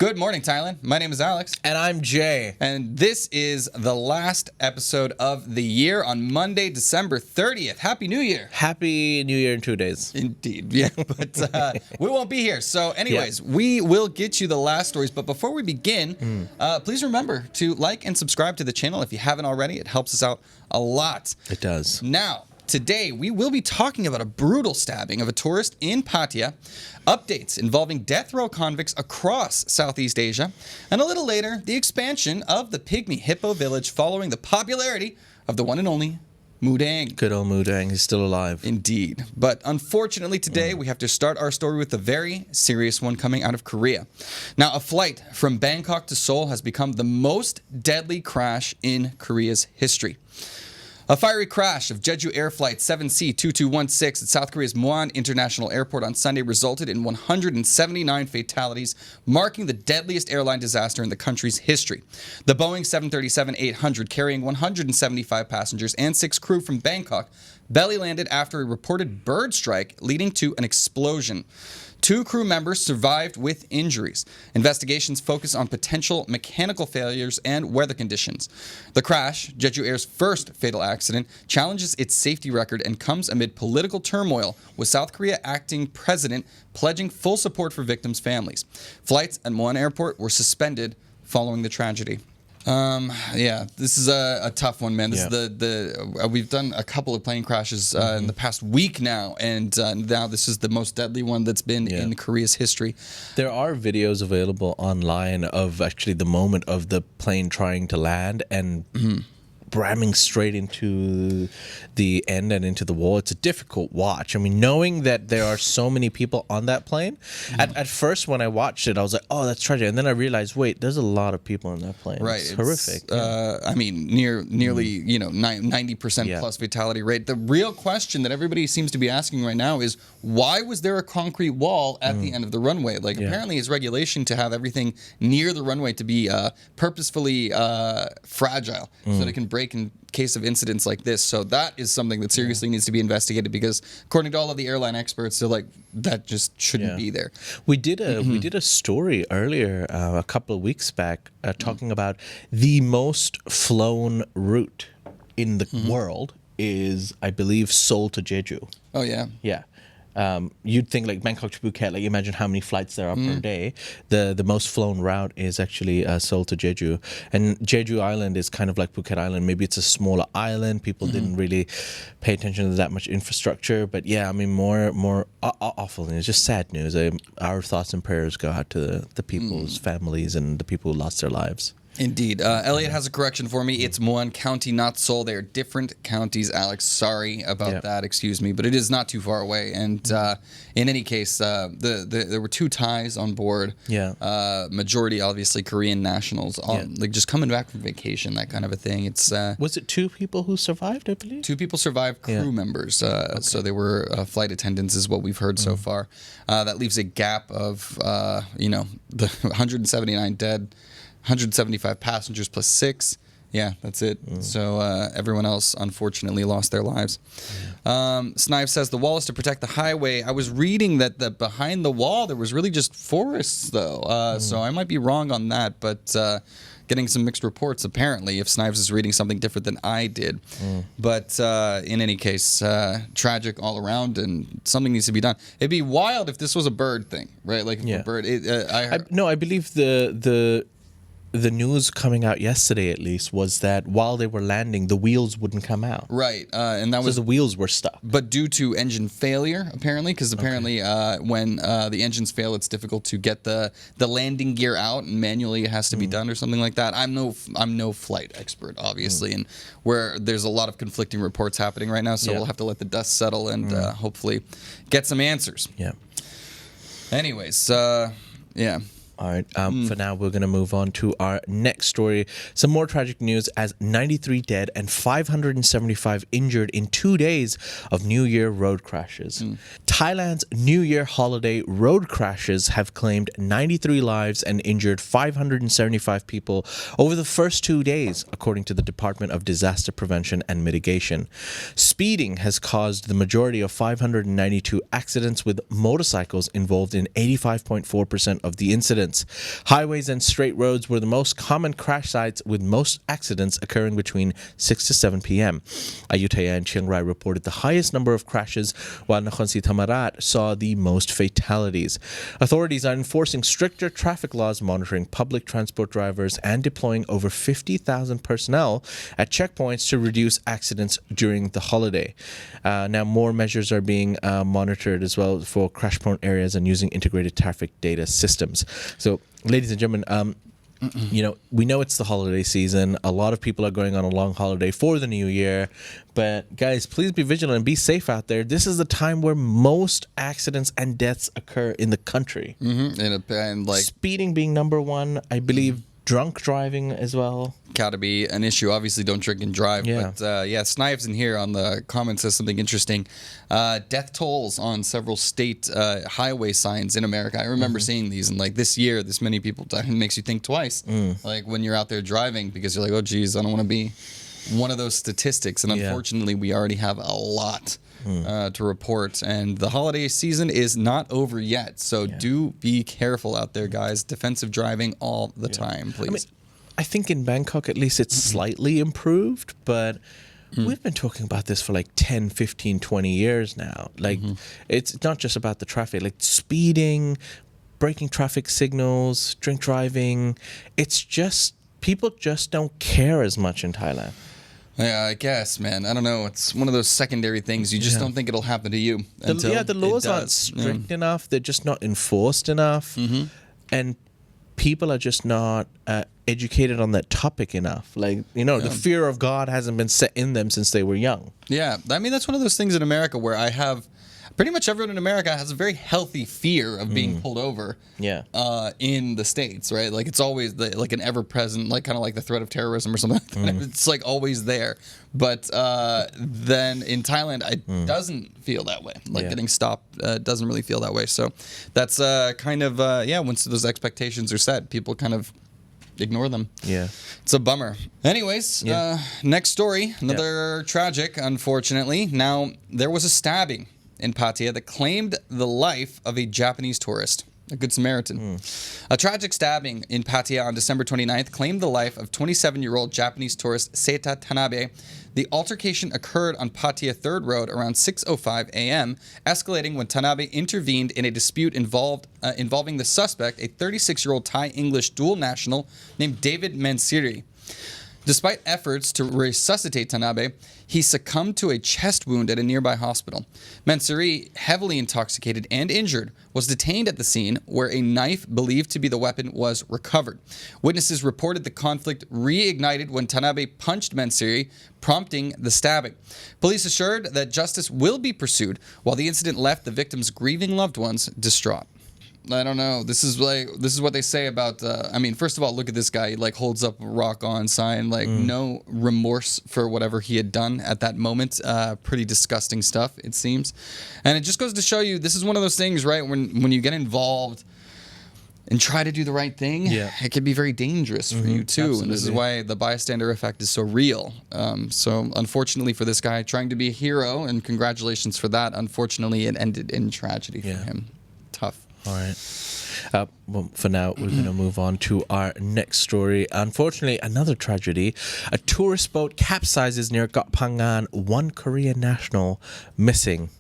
Good morning, Thailand. My name is Alex. And I'm Jay. And this is the last episode of the year on Monday, December 30th. Happy New Year. Happy New Year in 2 days. Indeed. Yeah, but we won't be here. So anyways, we will get you the last stories. But before we begin, please remember to like and subscribe to the channel if you haven't already. It helps us out a lot. It does. Now, today, we will be talking about a brutal stabbing of a tourist in Pattaya, updates involving death row convicts across Southeast Asia, and a little later, the expansion of the pygmy hippo village following the popularity of the one and only Moo Deng. Good old Moo Deng. He's still alive. Indeed. But unfortunately today, we have to start our story with a very serious one coming out of Korea. Now, a flight from Bangkok to Seoul has become the most deadly crash in Korea's history. A fiery crash of Jeju Air Flight 7C2216 at South Korea's Muan International Airport on Sunday resulted in 179 fatalities, marking the deadliest airline disaster in the country's history. The Boeing 737-800, carrying 175 passengers and 6 crew from Bangkok, belly landed after a reported bird strike leading to an explosion. 2 crew members survived with injuries. Investigations focus on potential mechanical failures and weather conditions. The crash, Jeju Air's first fatal accident, challenges its safety record and comes amid political turmoil, with South Korea acting president pledging full support for victims' families. Flights at Muan Airport were suspended following the tragedy. This is a tough one, man. This is we've done a couple of plane crashes in the past week now, and now this is the most deadly one that's been in Korea's history. There are videos available online of actually the moment of the plane trying to land and ramming straight into the end and into the wall. It's a difficult watch. I mean, knowing that there are so many people on that plane, at first when I watched it, I was like, oh, that's tragic. And then I realized, wait, there's a lot of people in that plane. Right. It's horrific. I mean, nearly 90% plus fatality rate. The real question that everybody seems to be asking right now is, why was there a concrete wall at the end of the runway? Apparently it's regulation to have everything near the runway to be purposefully fragile so that it can break in case of incidents like this. So that is something that seriously needs to be investigated, because according to all of the airline experts, they're like, that just shouldn't be there. We did a story earlier a couple of weeks back talking about the most flown route in the world is, I believe, Seoul to Jeju. Oh yeah. Yeah. You'd think like Bangkok to Phuket, like imagine how many flights there are per day. The most flown route is actually Seoul to Jeju. And Jeju Island is kind of like Phuket Island. Maybe it's a smaller island. People didn't really pay attention to that much infrastructure. But yeah, I mean, more awful news, just sad news. Our thoughts and prayers go out to the people's families and the people who lost their lives. Indeed. Elliot has a correction for me. It's Muan County, not Seoul. They are different counties, Alex. Sorry about that. Excuse me. But it is not too far away. And in any case, there were 2 Thais on board. Yeah. Majority, obviously, Korean nationals. Like just coming back from vacation, that kind of a thing. It's Was it 2 people who survived, I believe? 2 people survived, crew members. So they were flight attendants is what we've heard so far. That leaves a gap of, the 179 dead. 175 passengers plus 6. Yeah, that's it. So everyone else, unfortunately, lost their lives. Snipe says the wall is to protect the highway. I was reading that behind the wall there was really just forests, though. So I might be wrong on that, but getting some mixed reports, apparently, if Snipes is reading something different than I did. But in any case, tragic all around, and something needs to be done. It'd be wild if this was a bird thing, right? Like if a bird. I believe the news coming out yesterday, at least, was that while they were landing, the wheels wouldn't come out. Right, and that was the wheels were stuck. But due to engine failure, apparently, because apparently when the engines fail, it's difficult to get the landing gear out, and manually it has to be done or something like that. I'm no flight expert, obviously, and where there's a lot of conflicting reports happening right now, so we'll have to let the dust settle and hopefully get some answers. Yeah. Anyways, yeah. All right. For now, we're going to move on to our next story. Some more tragic news as 93 dead and 575 injured in 2 days of New Year road crashes. Thailand's New Year holiday road crashes have claimed 93 lives and injured 575 people over the first 2 days, according to the Department of Disaster Prevention and Mitigation. Speeding has caused the majority of 592 accidents, with motorcycles involved in 85.4% of the incidents. accidents. Highways and straight roads were the most common crash sites, with most accidents occurring between 6 to 7 p.m. Ayutthaya and Chiang Rai reported the highest number of crashes, while Nakhon Si Thammarat saw the most fatalities. Authorities are enforcing stricter traffic laws, monitoring public transport drivers, and deploying over 50,000 personnel at checkpoints to reduce accidents during the holiday. Now, more measures are being monitored as well for crash-prone areas and using integrated traffic data systems. So, ladies and gentlemen, we know it's the holiday season. A lot of people are going on a long holiday for the new year. But guys, please be vigilant and be safe out there. This is the time where most accidents and deaths occur in the country. And like speeding being number one, I believe. Drunk driving as well. Gotta be an issue. Obviously, don't drink and drive. Yeah. But Snives in here on the comments says something interesting. Death tolls on several state highway signs in America. I remember seeing these, and like this year, this many people died. It makes you think twice. Like when you're out there driving, because you're like, oh geez, I don't want to be one of those statistics. And unfortunately, we already have a lot to report, and the holiday season is not over yet. So do be careful out there, guys. Defensive driving all the time, please. I think in Bangkok, at least, it's slightly improved, but we've been talking about this for like 10, 15, 20 years now. Like, it's not just about the traffic, like speeding, breaking traffic signals, drink driving. It's just, people just don't care as much in Thailand. Yeah, I guess, man. I don't know. It's one of those secondary things. You just don't think it'll happen to you. The laws aren't strict enough. They're just not enforced enough. And people are just not educated on that topic enough. Like, the fear of God hasn't been set in them since they were young. Yeah. I mean, that's one of those things in America where I have... Pretty much everyone in America has a very healthy fear of being pulled over in the States, right? Like, it's always like an ever-present, like kind of like the threat of terrorism or something like that. It's like always there. But then in Thailand, it doesn't feel that way. Like getting stopped doesn't really feel that way. So that's kind of, once those expectations are set, people kind of ignore them. Yeah. It's a bummer. Anyways, next story, another tragic, unfortunately. Now, there was a stabbing in Pattaya that claimed the life of a Japanese tourist, a Good Samaritan. A tragic stabbing in Pattaya on December 29th claimed the life of 27-year-old Japanese tourist Seita Tanabe. The altercation occurred on Pattaya 3rd Road around 6:05 a.m., escalating when Tanabe intervened in a dispute involving the suspect, a 36-year-old Thai-English dual national named David Mansiri. Despite efforts to resuscitate Tanabe, he succumbed to a chest wound at a nearby hospital. Mansuri, heavily intoxicated and injured, was detained at the scene where a knife believed to be the weapon was recovered. Witnesses reported the conflict reignited when Tanabe punched Mansuri, prompting the stabbing. Police assured that justice will be pursued, while the incident left the victim's grieving loved ones distraught. I don't know. This is what they say about. First of all, look at this guy. He holds up a rock on sign. No remorse for whatever he had done at that moment. Pretty disgusting stuff, it seems. And it just goes to show you, this is one of those things, right? When you get involved and try to do the right thing, it can be very dangerous for you too. Absolutely. And this is why the bystander effect is so real. So unfortunately for this guy, trying to be a hero, and congratulations for that. Unfortunately, it ended in tragedy for him. Tough. All right. For now, we're going to move on to our next story. Unfortunately, another tragedy. A tourist boat capsizes near Koh Phangan, one Korean national missing.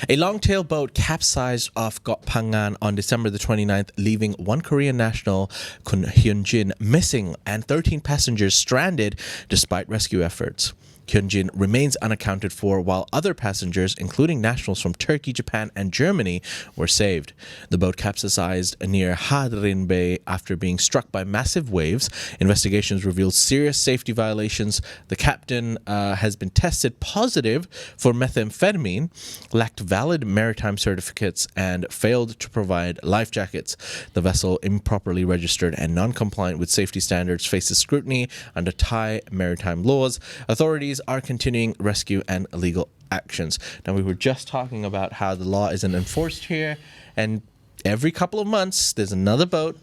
A long-tail boat capsized off Koh Phangan on December the 29th, leaving one Korean national, Kun Hyun-jin, missing and 13 passengers stranded despite rescue efforts. Hyun-jin remains unaccounted for, while other passengers, including nationals from Turkey, Japan, and Germany, were saved. The boat capsized near Hadrin Bay after being struck by massive waves. Investigations revealed serious safety violations. The captain has been tested positive for methamphetamine, lacked valid maritime certificates, and failed to provide life jackets. The vessel, improperly registered and non-compliant with safety standards, faces scrutiny under Thai maritime laws. Authorities are continuing rescue and legal actions. Now, we were just talking about how the law isn't enforced here, and every couple of months there's another boat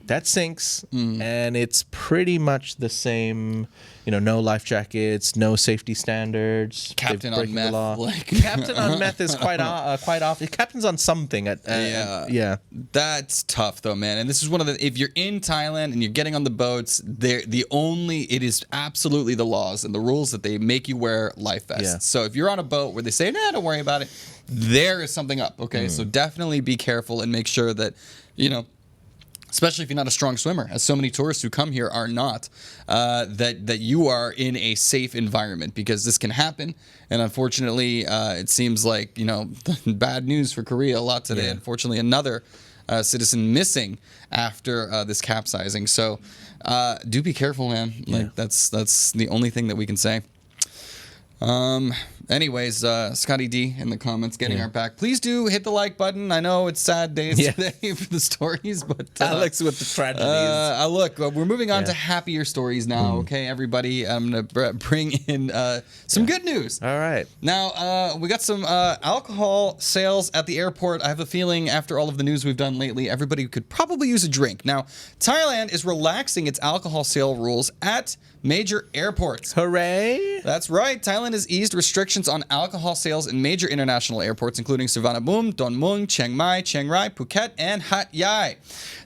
that sinks, and it's pretty much the same. No life jackets, no safety standards. Captain on meth. Captain on meth is quite often. Captain's on something. Yeah. That's tough though, man. And this is one of the. If you're in Thailand and you're getting on the boats, it is absolutely the laws and the rules that they make you wear life vests. Yeah. So if you're on a boat where they say, "Nah, don't worry about it," there is something up. Okay, so definitely be careful and make sure that especially if you're not a strong swimmer, as so many tourists who come here are not, that you are in a safe environment, because this can happen. And unfortunately, it seems like, bad news for Korea a lot today. Yeah. Unfortunately, another citizen missing after this capsizing. So do be careful, man. Like that's the only thing that we can say. Anyways, Scotty D in the comments getting our back. Please do hit the like button. I know it's sad days today for the stories, but Alex with the tragedies. Look, we're moving on to happier stories now. Okay, everybody, I'm gonna bring in some good news. All right. Now, we got some alcohol sales at the airport. I have a feeling after all of the news we've done lately, everybody could probably use a drink. Now, Thailand is relaxing its alcohol sale rules at major airports. Hooray! That's right. Thailand has eased restrictions on alcohol sales in major international airports, including Suvarnabhumi, Don Mueang, Chiang Mai, Chiang Rai, Phuket, and Hat Yai.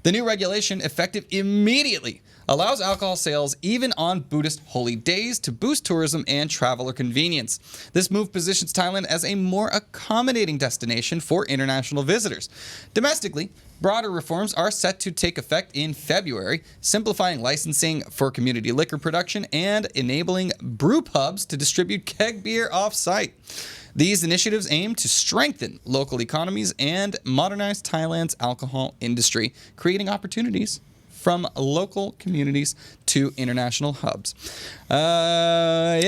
The new regulation, effective immediately, allows alcohol sales even on Buddhist holy days to boost tourism and traveler convenience. This move positions Thailand as a more accommodating destination for international visitors. Domestically, broader reforms are set to take effect in February, simplifying licensing for community liquor production and enabling brew pubs to distribute keg beer off-site. These initiatives aim to strengthen local economies and modernize Thailand's alcohol industry, creating opportunities from local communities to international hubs. Opportunity.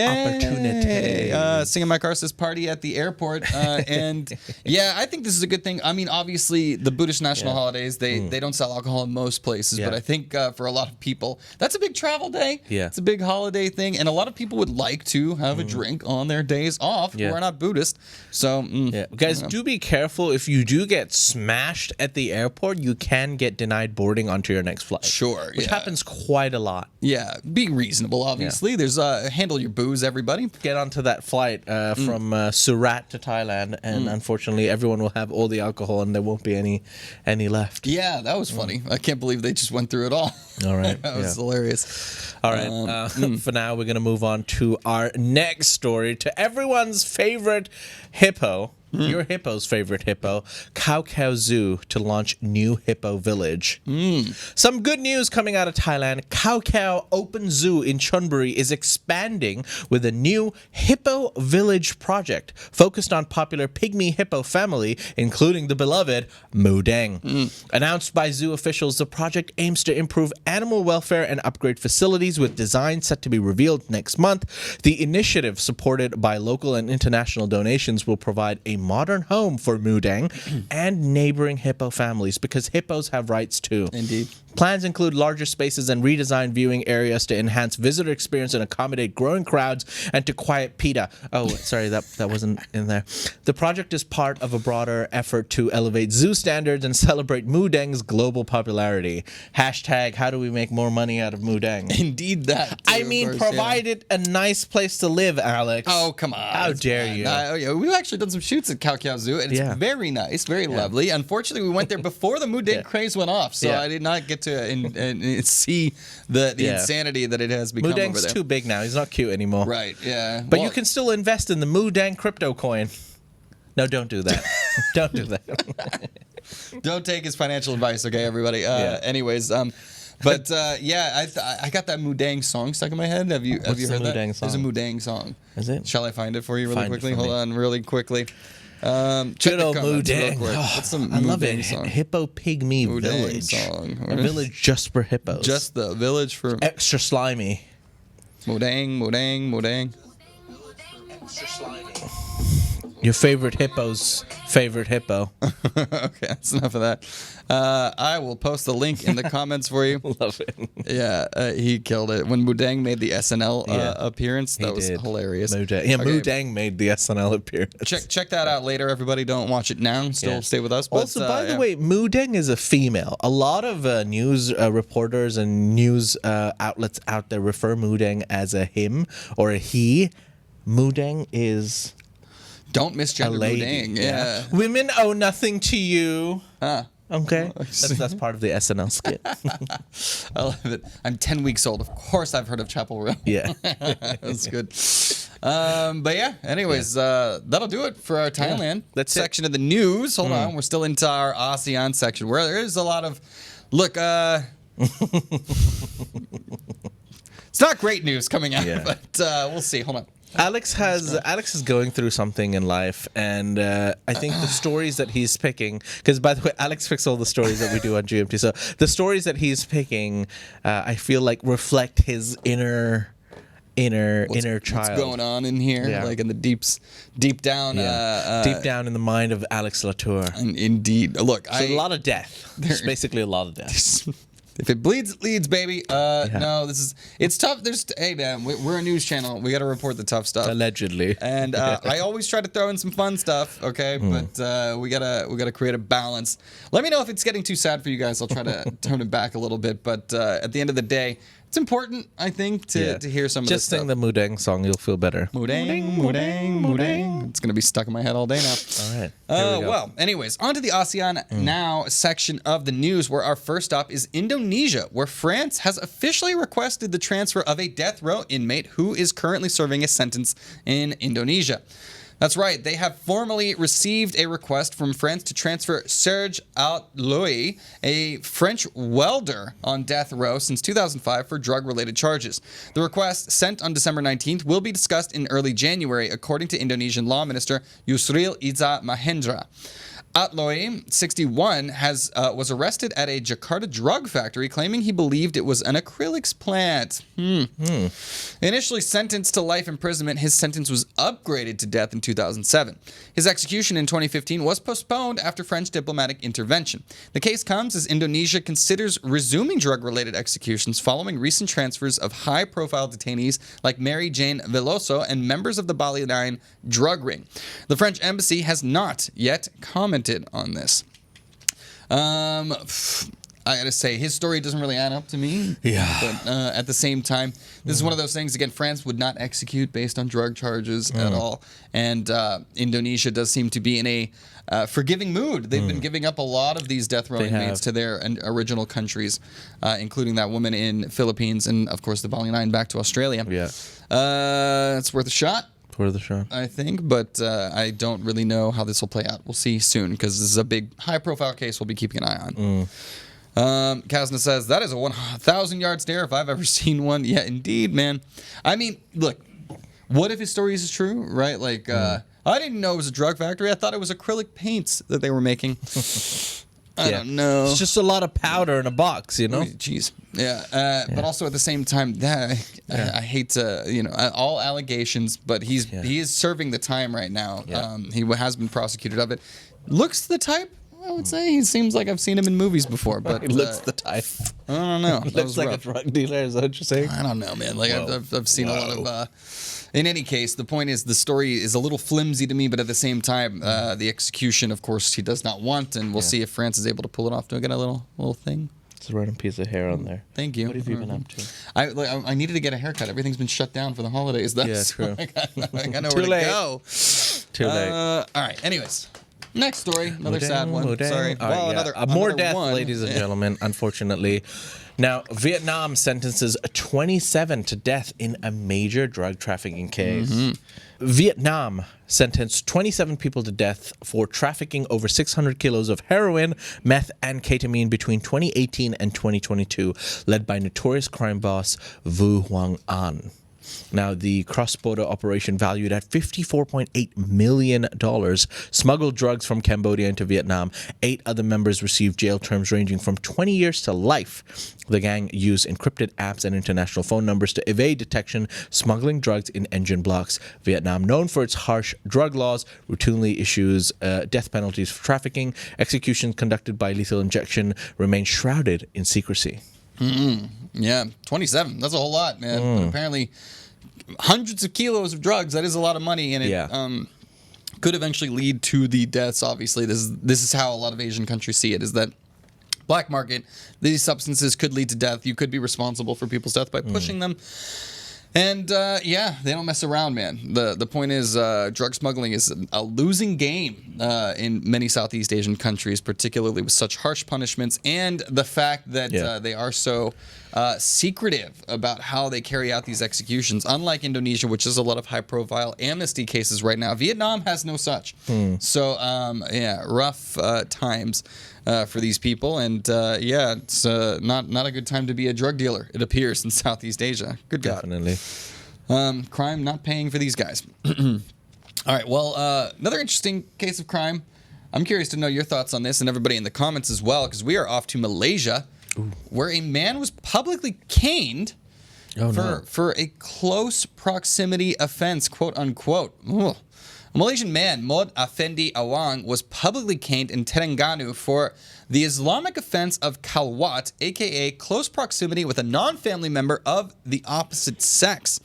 Singing My Car says party at the airport. And I think this is a good thing. I mean, obviously, the Buddhist national holidays, they don't sell alcohol in most places. But I think for a lot of people, that's a big travel day. Yeah. It's a big holiday thing. And a lot of people would like to have a drink on their days off who are not Buddhist. So, guys, do be careful. If you do get smashed at the airport, you can get denied boarding onto your next flight. Sure. Which happens quite a lot. Yeah, be reasonable, obviously. There's handle your booze, everybody. Get onto that flight from Surat to Thailand, and unfortunately, everyone will have all the alcohol, and there won't be any left. Yeah, that was funny. I can't believe they just went through it all. All right. That was hilarious. All right. For now, we're going to move on to our next story, to everyone's favorite hippo. Your hippo's favorite hippo, Cowa Zoo, to launch new hippo village. Some good news coming out of Thailand. Cowa Open Zoo in Chonburi is expanding with a new hippo village project focused on popular pygmy hippo family, including the beloved Moo Deng. Announced by zoo officials, the project aims to improve animal welfare and upgrade facilities, with design set to be revealed next month. The initiative, supported by local and international donations, will provide a modern home for Moo Deng and neighboring hippo families, because hippos have rights too. Indeed. Plans include larger spaces and redesigned viewing areas to enhance visitor experience and accommodate growing crowds, and to quiet PETA. Oh, sorry, that wasn't in there. The project is part of a broader effort to elevate zoo standards and celebrate Moo Deng's global popularity. Hashtag, how do we make more money out of Moo Deng? Indeed that. I mean, provide it a nice place to live, Alex. Oh, come on. How dare you? We've actually done some shoots at Cowa Zoo, and it's very nice, very lovely. Unfortunately, we went there before the Moo Deng craze went off, so I did not get to see the insanity that it has become Moo Deng's over there. too big now. He's not cute anymore. Right, yeah. But you can still invest in the Moo Deng crypto coin. No, don't do that. Don't do that. Don't take his financial advice, okay, everybody? Anyways, but I got that Moo Deng song stuck in my head. Have you heard that? Moo Deng song? There's a Moo Deng song. Is it? Shall I find it for you really quickly? Hold on, really quickly. Good old Moo Deng. What's the I Moo love Deng it. song? Hippo Pygmy Moo Deng Village. song. A village just for hippos. Just the village for extra slimy. Moo Deng, Moo Deng, Moo Deng. Extra slimy. Your favorite hippo's favorite hippo. Okay, that's enough of that. I will post the link in the comments for you. Love it. Yeah, he killed it. When Moo Deng made the SNL appearance, that was did. hilarious. Moo Deng. Yeah, Moo Deng made the SNL appearance. Check that out later, everybody. Don't watch it now. Still stay with us. But, Also, by the way, Moo Deng is a female. A lot of news reporters and news outlets out there refer Moo Deng as a him or a he. Moo Deng is don't a misgender Moo lady. Deng. Yeah. Women owe nothing to you. Huh. Okay. That's part of the SNL skit. I love it. I'm 10 weeks old. Of course I've heard of Chapel Row. Yeah. That's good. But yeah, anyways, that'll do it for our Thailand that's section of the news. Hold on. We're still into our ASEAN section where there is a lot of, look, it's not great news coming out, but we'll see. Hold on. Alex is going through something in life, and I think the stories that he's picking, because by the way, Alex picks all the stories that we do on GMT. So the stories that he's picking, I feel like reflect his inner child. What's going on in here? Like in the deep down. Deep down in the mind of Alex Latour. Indeed. Look, so a lot of death. There's basically a lot of death. If it bleeds, it leads, baby. No, it's tough. Hey, man, we're a news channel. We got to report the tough stuff. Allegedly. And I always try to throw in some fun stuff, okay? But we gotta create a balance. Let me know if it's getting too sad for you guys. I'll try to tone it back a little bit. But at the end of the day, it's important, I think, to hear some of this stuff. Just sing the Moo Deng song. You'll feel better. Moo Deng, Moo Deng, Moo Deng. It's going to be stuck in my head all day now. All right. Well, anyways, on to the ASEAN Now section of the news, where our first stop is Indonesia, where France has officially requested the transfer of a death row inmate who is currently serving a sentence in Indonesia. That's right. They have formally received a request from France to transfer Serge Outloy, a French welder on death row since 2005 for drug-related charges. The request, sent on December 19th, will be discussed in early January, according to Indonesian Law Minister Yusril Iza Mahendra. Outloy, 61, was arrested at a Jakarta drug factory, claiming he believed it was an acrylics plant. Initially sentenced to life imprisonment, his sentence was upgraded to death in 2007. His execution in 2015 was postponed after French diplomatic intervention. The case comes as Indonesia considers resuming drug-related executions following recent transfers of high-profile detainees like Mary Jane Veloso and members of the Bali 9 drug ring. The French embassy has not yet commented on this. I gotta say, his story doesn't really add up to me. Yeah. But at the same time, this is one of those things, again, France would not execute based on drug charges at all. And Indonesia does seem to be in a forgiving mood. They've been giving up a lot of these death row inmates to their original countries, including that woman in Philippines and, of course, the Bali 9 back to Australia. Yeah. It's worth a shot. For the show, I think, but I don't really know how this will play out. We'll see soon, because this is a big, high-profile case we'll be keeping an eye on. Kazna says, that is a 1,000-yard stare if I've ever seen one. Yeah, indeed, man. I mean, look, what if his story is true, right? Like, I didn't know it was a drug factory. I thought it was acrylic paints that they were making. I don't know. It's just a lot of powder in a box, you know? Jeez. Yeah. But also at the same time, I hate to, all allegations, but he is serving the time right now. Yeah. He has been prosecuted of it. Looks the type, I would say. He seems like I've seen him in movies before, but He looks the type. I don't know. Looks like a drug dealer, is that what you're saying? I don't know, man. Like I've seen a lot of. In any case, the point is the story is a little flimsy to me, but at the same time, the execution, of course, he does not want, and we'll see if France is able to pull it off. Do I get a little thing? It's a random piece of hair on there. Thank you. What have you been up to? I needed to get a haircut. Everything's been shut down for the holidays. True. I got nowhere to go. Too late. All right. Anyways, next story. Another sad one. Moo Deng. Sorry. Well, another more another death, one. ladies and gentlemen, unfortunately. Now, Vietnam sentences 27 to death in a major drug trafficking case. Vietnam sentenced 27 people to death for trafficking over 600 kilos of heroin, meth, and ketamine between 2018 and 2022, led by notorious crime boss Vu Hoang An. Now, the cross-border operation valued at $54.8 million smuggled drugs from Cambodia into Vietnam. 8 other members received jail terms ranging from 20 years to life. The gang used encrypted apps and international phone numbers to evade detection, smuggling drugs in engine blocks. Vietnam, known for its harsh drug laws, routinely issues death penalties for trafficking. Executions conducted by lethal injection remain shrouded in secrecy. Yeah, 27. That's a whole lot, man. But apparently, hundreds of kilos of drugs. That is a lot of money, and it could eventually lead to the deaths. Obviously, this is how a lot of Asian countries see it: is that black market, these substances could lead to death. You could be responsible for people's death by pushing them. And yeah, they don't mess around, man. The point is, drug smuggling is a losing game in many Southeast Asian countries, particularly with such harsh punishments, and the fact that they are so secretive about how they carry out these executions. Unlike Indonesia, which has a lot of high-profile amnesty cases right now, Vietnam has no such. So yeah, rough times for these people, and yeah, it's not a good time to be a drug dealer. It appears in Southeast Asia. Good God. Definitely. Crime not paying for these guys. All right. Well, another interesting case of crime. I'm curious to know your thoughts on this, and everybody in the comments as well, because we are off to Malaysia, where a man was publicly caned for a close proximity offense, quote unquote. Ooh. A Malaysian man, Mod Afendi Awang, was publicly caned in Terengganu for the Islamic offense of Kalwat, aka close proximity with a non-family member of the opposite sex.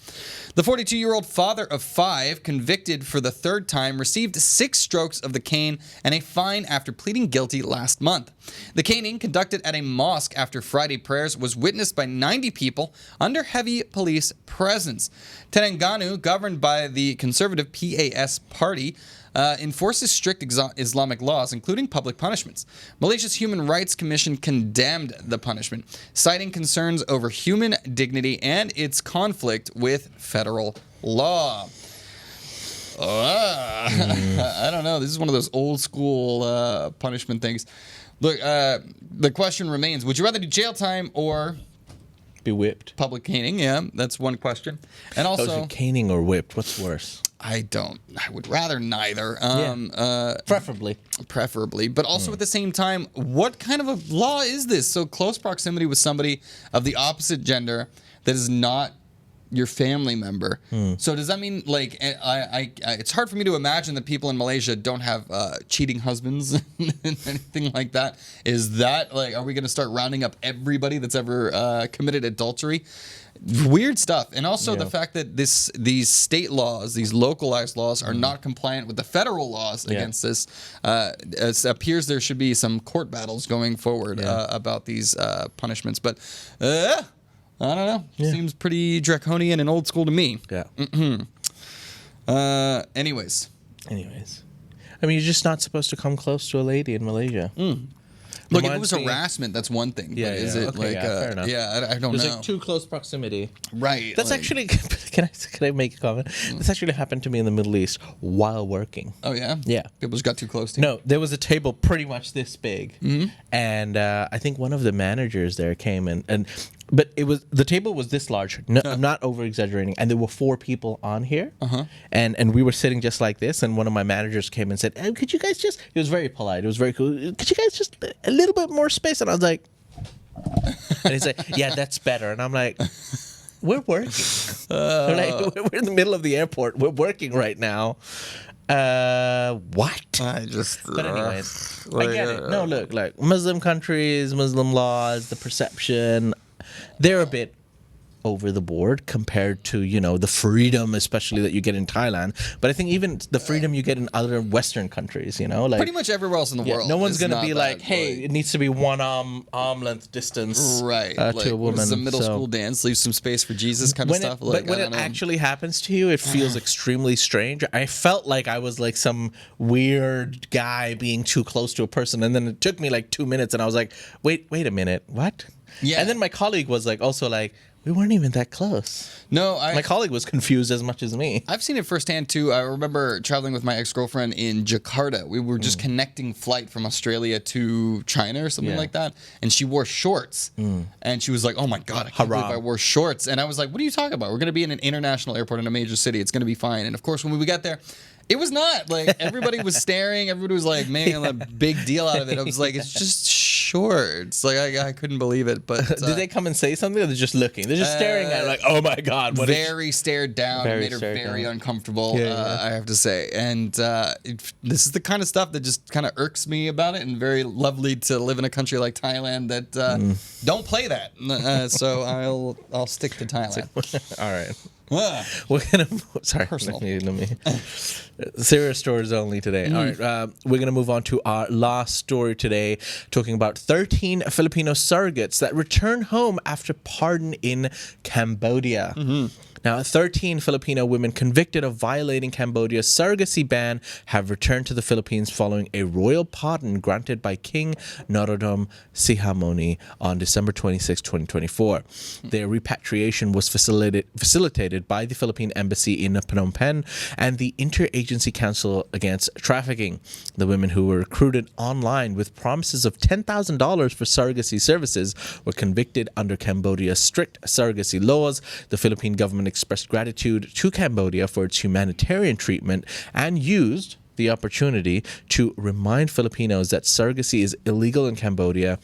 The 42-year-old father of 5, convicted for the 3rd time, received 6 strokes of the cane and a fine after pleading guilty last month. The caning, conducted at a mosque after Friday prayers, was witnessed by 90 people under heavy police presence. Terengganu, governed by the conservative PAS party, enforces strict Islamic laws, including public punishments. Malaysia's Human Rights Commission condemned the punishment, citing concerns over human dignity and its conflict with federal law. I don't know. This is one of those old school punishment things. Look, the question remains, would you rather do jail time or be whipped? Public caning, yeah, that's one question. And also, caning or whipped, what's worse? I would rather neither. Preferably. But also at the same time, what kind of a law is this? So close proximity with somebody of the opposite gender that is not your family member. So does that mean, like, it's hard for me to imagine that people in Malaysia don't have cheating husbands and anything like that. Is that, like, are we going to start rounding up everybody that's ever committed adultery? Weird stuff. And also the fact that these state laws, these localized laws, are not compliant with the federal laws against this. It appears there should be some court battles going forward about these punishments. But I don't know. Seems pretty draconian and old school to me. Yeah. Anyways. I mean, you're just not supposed to come close to a lady in Malaysia. Look, if it was harassment, that's one thing. Yeah, but is it okay, fair enough. I don't know. There's like too close proximity. Right. That's actually, can I make a comment? This actually happened to me in the Middle East while working. Oh, yeah? Yeah. People just got too close to you? No, there was a table pretty much this big. And I think one of the managers there came but the table was this large. No, I'm not over exaggerating. And there were 4 people on here. And we were sitting just like this. And one of my managers came and said, could you guys just, he was very polite. It was very cool. Could you guys just a little bit more space? And I was like, and he's like, yeah, that's better. And I'm like, we're working. We're in the middle of the airport. We're working right now. What? But anyways, I get it. No, look, like Muslim countries, Muslim laws, the perception, they're a bit over the board compared to, the freedom, especially that you get in Thailand. But I think even the freedom you get in other Western countries, like pretty much everywhere else in the world. No one's going to be like, hey, it needs to be one arm length distance to a woman. It's a middle school dance, leave some space for Jesus kind of stuff. But when it actually happens to you, it feels extremely strange. I felt like I was like some weird guy being too close to a person. And then it took me like 2 minutes and I was like, wait a minute, what? Yeah. And then my colleague was like, also like, we weren't even that close. No, My colleague was confused as much as me. I've seen it firsthand too. I remember traveling with my ex-girlfriend in Jakarta. We were just connecting flight from Australia to China or something like that, and she wore shorts. And she was like, "Oh my god, I can't believe I wore shorts." And I was like, "What are you talking about? We're going to be in an international airport in a major city. It's going to be fine." And of course, when we got there, it was not. Like, everybody was staring. Everybody was like making a big deal out of it. I was like, it's just shorts. Like, I couldn't believe it. But did they come and say something, or they're just looking? They're just staring at it like, oh my god. Very stared down. It made her very uncomfortable, I have to say. And this is the kind of stuff that just kind of irks me about it, and very lovely to live in a country like Thailand that don't play that. So I'll stick to Thailand. All right. We're gonna let me serious stories only today. All right, we're gonna move on to our last story today, talking about 13 Filipino surrogates that return home after pardon in Cambodia. Now, 13 Filipino women convicted of violating Cambodia's surrogacy ban have returned to the Philippines following a royal pardon granted by King Norodom Sihamoni on December 26, 2024. Their repatriation was facilitated by the Philippine Embassy in Phnom Penh and the Interagency Council Against Trafficking. The women, who were recruited online with promises of $10,000 for surrogacy services, were convicted under Cambodia's strict surrogacy laws. The Philippine government expressed gratitude to Cambodia for its humanitarian treatment and used the opportunity to remind Filipinos that surrogacy is illegal in Cambodia,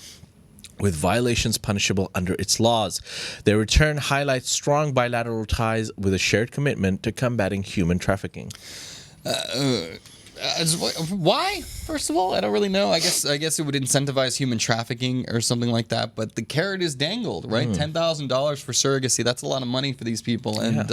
with violations punishable under its laws. Their return highlights strong bilateral ties with a shared commitment to combating human trafficking. Why? First of all, I don't really know. I guess it would incentivize human trafficking or something like that. But the carrot is dangled, right? $10,000 for surrogacy. That's a lot of money for these people. And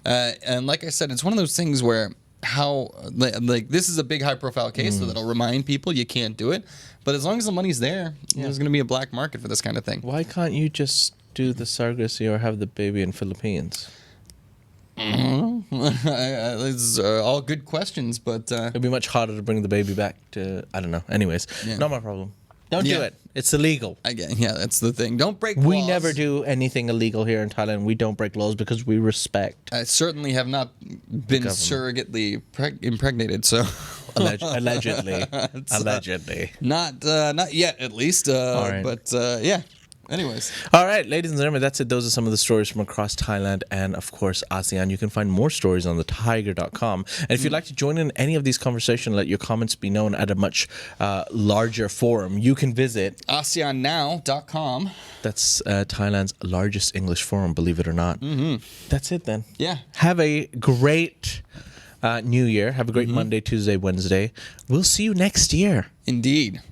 and like I said, it's one of those things where this is a big high-profile case, so that'll remind people you can't do it. But as long as the money's there, there's going to be a black market for this kind of thing. Why can't you just do the surrogacy or have the baby in Philippines? It's all good questions, but it'd be much harder to bring the baby back to, I don't know. Anyways, not my problem. Don't do it. It's illegal. Again, that's the thing. Don't break laws. We never do anything illegal here in Thailand. We don't break laws because we respect. I certainly have not been surrogately impregnated, so allegedly. Allegedly. Not yet, at least. All right. But anyways. All right, ladies and gentlemen, that's it. Those are some of the stories from across Thailand and, of course, ASEAN. You can find more stories on the Thaiger.com. And if you'd like to join in any of these conversations, let your comments be known at a much larger forum, you can visit ASEANnow.com. That's Thailand's largest English forum, believe it or not. That's it then. Yeah. Have a great New Year. Have a great Monday, Tuesday, Wednesday. We'll see you next year. Indeed.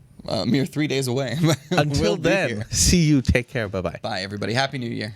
Mere 3 days away. Until then, see you. Take care. Bye-bye. Bye, everybody. Happy New Year.